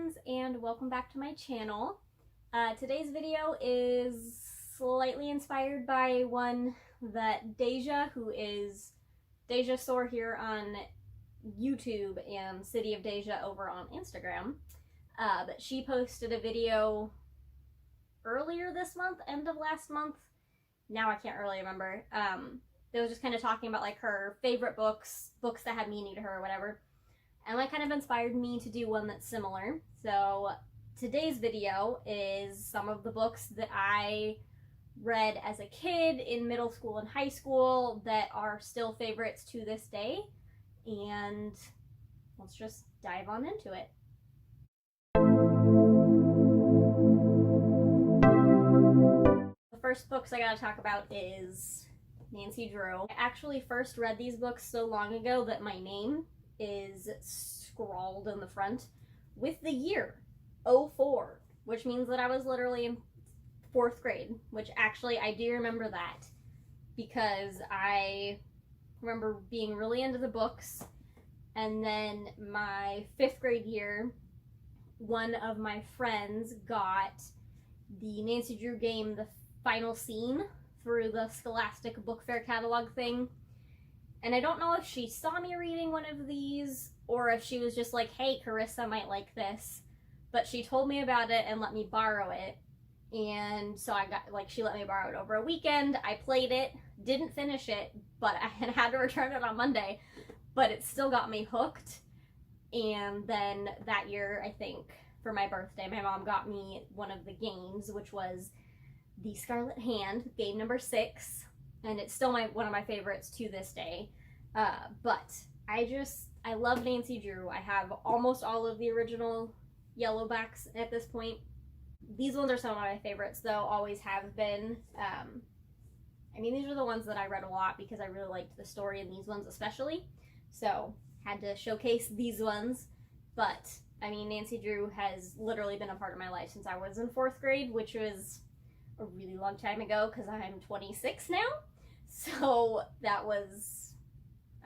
friends, and welcome back to my channel. Today's video is slightly inspired by one that Deja, who is Deja Soar here on YouTube and City of Deja over on Instagram, but she posted a video earlier this month, end of last month, now I can't really remember, that was just kind of talking about like her favorite books that had meaning to her or whatever. And that kind of inspired me to do one that's similar. So today's video is some of the books that I read as a kid in middle school and high school that are still favorites to this day. And let's just dive on into it. The first books I gotta talk about is Nancy Drew. I actually first read these books so long ago that my name is scrawled in the front with the year 04, which means that I was literally in 4th grade, which actually I do remember that because I remember being really into the books. And then my 5th grade year, one of my friends got the Nancy Drew game, The Final Scene, through the Scholastic Book Fair catalog thing. And I don't know if she saw me reading one of these or if she was just like, hey, Carissa might like this. But she told me about it and let me borrow it. And so she let me borrow it over a weekend. I played it, didn't finish it, but I had to return it on Monday. But it still got me hooked. And then that year, I think, for my birthday, my mom got me one of the games, which was the Scarlet Hand, game number 6. And it's still one of my favorites to this day. But I love Nancy Drew. I have almost all of the original Yellowbacks at this point. These ones are some of my favorites, though, always have been. I mean, these are the ones that I read a lot because I really liked the story in these ones especially. So, had to showcase these ones. But, I mean, Nancy Drew has literally been a part of my life since I was in 4th grade, which was a really long time ago because I'm 26 now. So that was,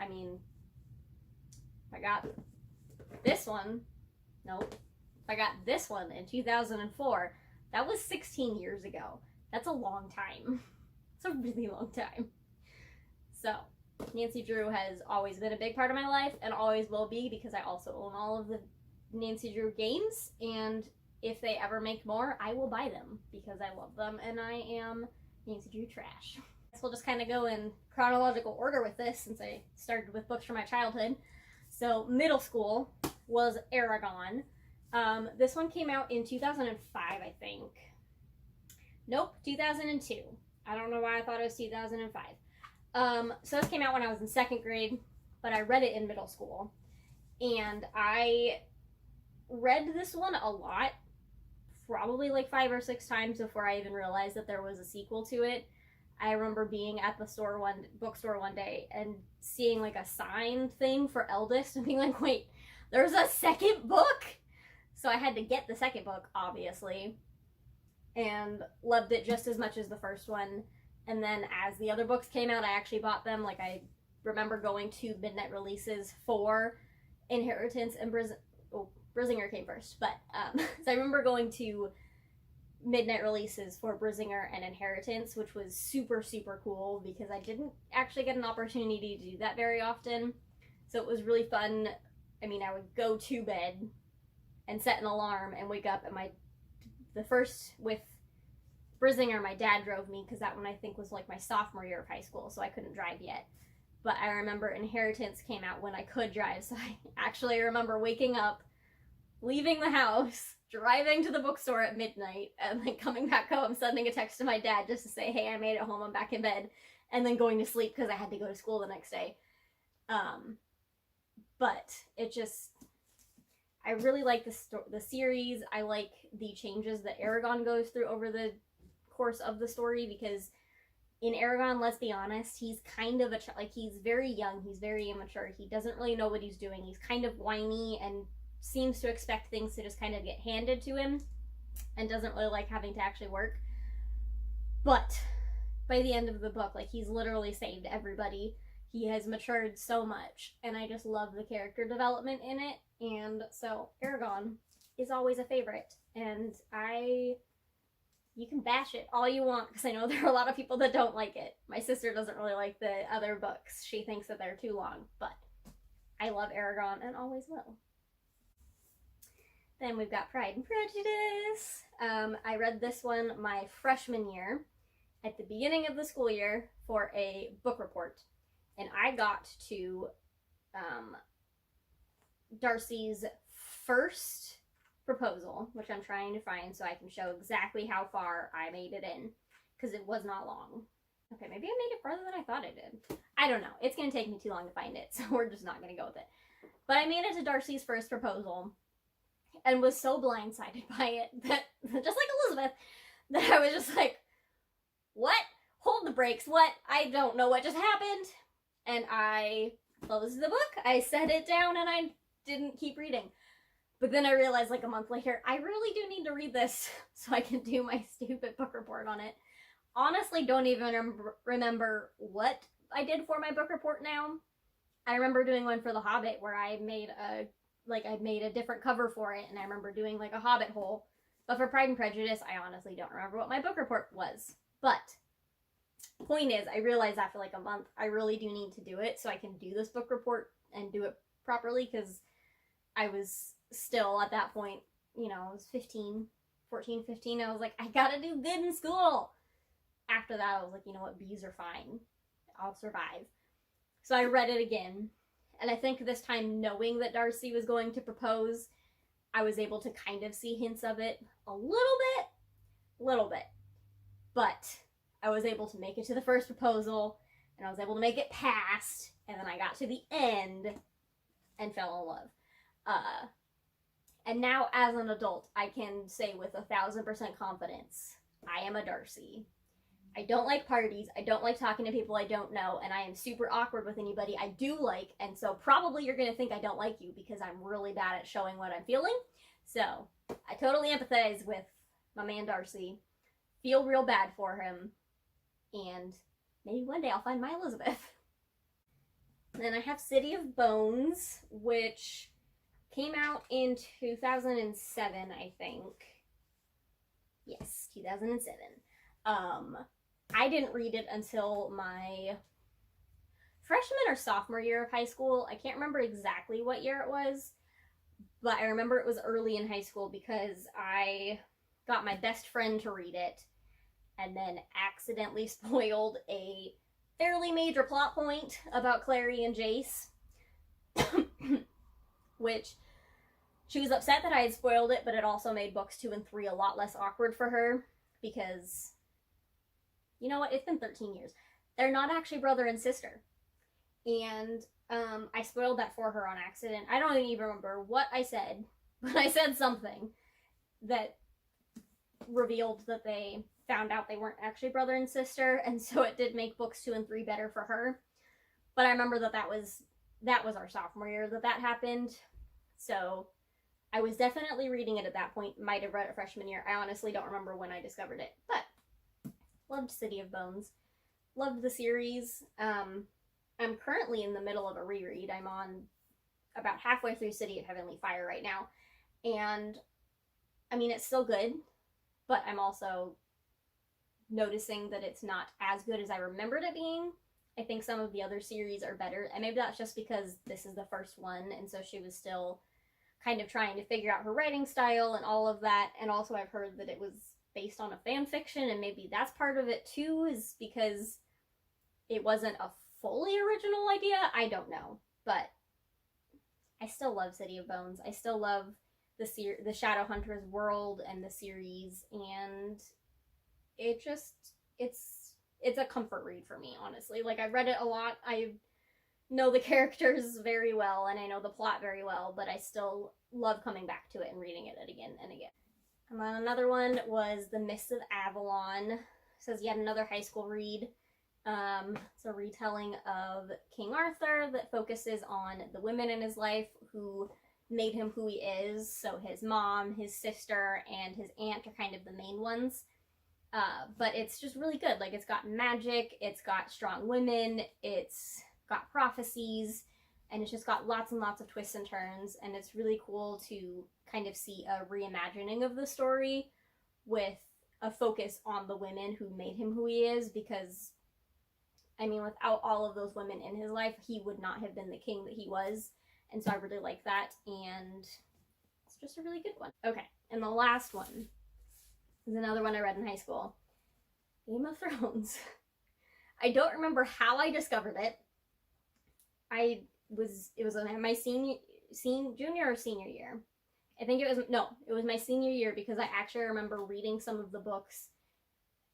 I mean, I got this one, nope, I got this one in 2004. That was 16 years ago. That's a long time. It's a really long time. So Nancy Drew has always been a big part of my life and always will be because I also own all of the Nancy Drew games, and if they ever make more, I will buy them because I love them and I am Nancy Drew trash. So we'll just kind of go in chronological order with this since I started with books from my childhood. So middle school was Aragon. This one came out in 2005, I think. Nope, 2002. I don't know why I thought it was 2005. So this came out when I was in 2nd grade, but I read it in middle school. And I read this one a lot. Probably like 5 or 6 times before I even realized that there was a sequel to it. I remember being at the bookstore one day and seeing like a sign thing for Eldest and being like, wait, there's a 2nd book? So I had to get the 2nd book, obviously, and loved it just as much as the first one. And then as the other books came out, I actually bought them. Like, I remember going to midnight releases for Inheritance and Brizinger came first, but so I remember going to midnight releases for Brizinger and Inheritance, which was super, super cool because I didn't actually get an opportunity to do that very often. So it was really fun. I mean, I would go to bed and set an alarm and wake up, and the first with Brizinger, my dad drove me because that one I think was like my sophomore year of high school, so I couldn't drive yet. But I remember Inheritance came out when I could drive, so I actually remember waking up, leaving the house, driving to the bookstore at midnight, and then coming back home, sending a text to my dad just to say, hey, I made it home, I'm back in bed, and then going to sleep because I had to go to school the next day. But it just, I really like the series. I like the changes that Aragon goes through over the course of the story because in Aragon, let's be honest, he's kind of he's very young, he's very immature, he doesn't really know what he's doing, he's kind of whiny and seems to expect things to just kind of get handed to him and doesn't really like having to actually work. But by the end of the book, like, he's literally saved everybody. He has matured so much, and I just love the character development in it. And so Aragon is always a favorite, and you can bash it all you want, because I know there are a lot of people that don't like it. My sister doesn't really like the other books. She thinks that they're too long, but I love Aragon and always will. Then we've got Pride and Prejudice. I read this one my freshman year at the beginning of the school year for a book report, and I got to Darcy's first proposal, which I'm trying to find so I can show exactly how far I made it in, because it was not long. Okay, maybe I made it farther than I thought I did. I don't know. It's going to take me too long to find it, so we're just not going to go with it. But I made it to Darcy's first proposal and was so blindsided by it that, just like Elizabeth, that I was just like, what? Hold the brakes. What? I don't know what just happened. And I closed the book. I set it down and I didn't keep reading. But then I realized like a month later, I really do need to read this so I can do my stupid book report on it. Honestly, don't even remember what I did for my book report now. I remember doing one for The Hobbit where I made a different cover for it, and I remember doing like a Hobbit hole. But for Pride and Prejudice, I honestly don't remember what my book report was. But point is, I realized after like a month, I really do need to do it so I can do this book report and do it properly, because I was still at that point, you know, I was 14, 15. I was like, I gotta do good in school. After that, I was like, you know what, B's are fine. I'll survive. So I read it again. And I think this time, knowing that Darcy was going to propose, I was able to kind of see hints of it a little bit. But I was able to make it to the first proposal, and I was able to make it past, and then I got to the end and fell in love. And now as an adult, I can say with 1,000% confidence, I am a Darcy. I don't like parties, I don't like talking to people I don't know, and I am super awkward with anybody I do like, and so probably you're gonna think I don't like you because I'm really bad at showing what I'm feeling. So, I totally empathize with my man Darcy, feel real bad for him, and maybe one day I'll find my Elizabeth. Then I have City of Bones, which came out in 2007, I think. Yes, 2007. I didn't read it until my freshman or sophomore year of high school. I can't remember exactly what year it was, but I remember it was early in high school because I got my best friend to read it and then accidentally spoiled a fairly major plot point about Clary and Jace, which she was upset that I had spoiled it, but it also made books 2 and 3 a lot less awkward for her because, you know what, it's been 13 years. They're not actually brother and sister. And I spoiled that for her on accident. I don't even remember what I said, but I said something that revealed that they found out they weren't actually brother and sister, and so it did make books 2 and 3 better for her. But I remember that was our sophomore year that happened. So I was definitely reading it at that point. Might have read it freshman year. I honestly don't remember when I discovered it, but loved City of Bones. Loved the series. I'm currently in the middle of a reread. I'm on about halfway through City of Heavenly Fire right now. And, I mean, it's still good, but I'm also noticing that it's not as good as I remembered it being. I think some of the other series are better, and maybe that's just because this is the first one, and so she was still kind of trying to figure out her writing style and all of that. And also I've heard that it was based on a fan fiction, and maybe that's part of it too, is because it wasn't a fully original idea. I don't know, but I still love City of Bones. I still love the Shadowhunters world and the series, and it's a comfort read for me, honestly. Like, I've read it a lot. I know the characters very well, and I know the plot very well, but I still love coming back to it and reading it again and again. And then another one was The Mists of Avalon. It says yet another high school read. It's a retelling of King Arthur that focuses on the women in his life who made him who he is. So his mom, his sister, and his aunt are kind of the main ones. But it's just really good. Like, it's got magic, it's got strong women, it's got prophecies, and it's just got lots and lots of twists and turns, and it's really cool to kind of see a reimagining of the story with a focus on the women who made him who he is, because I mean, without all of those women in his life, he would not have been the king that he was. And so I really like that, and it's just a really good one. Okay, and the last one is another one I read in high school. Game of Thrones. I don't remember how I discovered it. It was my junior or senior year. I think it was my senior year, because I actually remember reading some of the books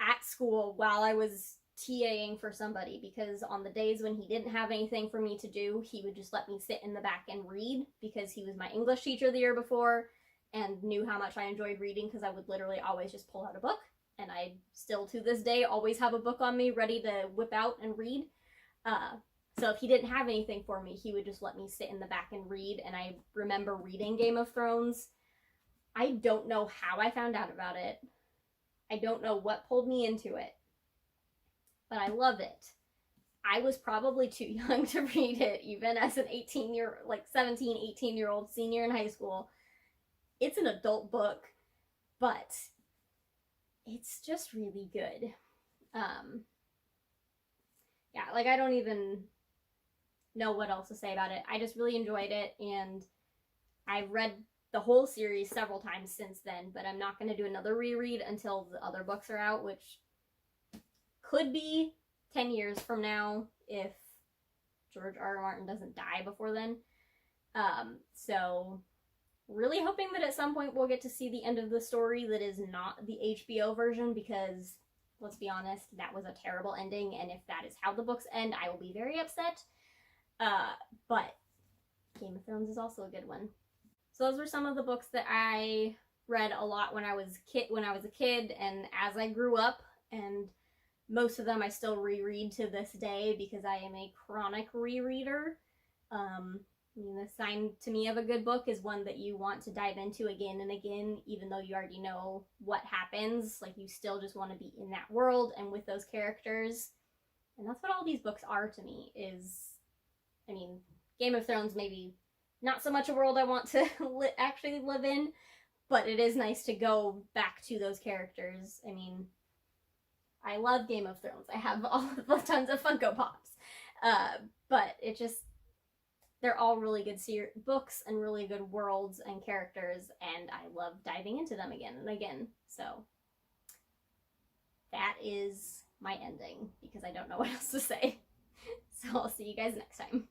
at school while I was TAing for somebody, because on the days when he didn't have anything for me to do, he would just let me sit in the back and read, because he was my English teacher the year before and knew how much I enjoyed reading, because I would literally always just pull out a book, and I still to this day always have a book on me ready to whip out and read. So if he didn't have anything for me, he would just let me sit in the back and read, and I remember reading Game of Thrones. I don't know how I found out about it. I don't know what pulled me into it, but I love it. I was probably too young to read it, even as an 17, 18-year-old senior in high school. It's an adult book, but it's just really good. Yeah, like, I don't even know what else to say about it. I just really enjoyed it, and I've read the whole series several times since then, but I'm not going to do another reread until the other books are out, which could be 10 years from now if George R. R. Martin doesn't die before then. So really hoping that at some point we'll get to see the end of the story that is not the HBO version, because let's be honest, that was a terrible ending, and if that is how the books end, I will be very upset. But Game of Thrones is also a good one. So those were some of the books that I read a lot when I was a kid, and as I grew up, and most of them I still reread to this day because I am a chronic rereader. I mean, the sign to me of a good book is one that you want to dive into again and again, even though you already know what happens. Like, you still just want to be in that world and with those characters. And that's what all these books are to me. I mean, Game of Thrones, maybe not so much a world I want to actually live in, but it is nice to go back to those characters. I mean, I love Game of Thrones. I have tons of Funko Pops. But it just, they're all really good books and really good worlds and characters, and I love diving into them again and again. So that is my ending, because I don't know what else to say. So I'll see you guys next time.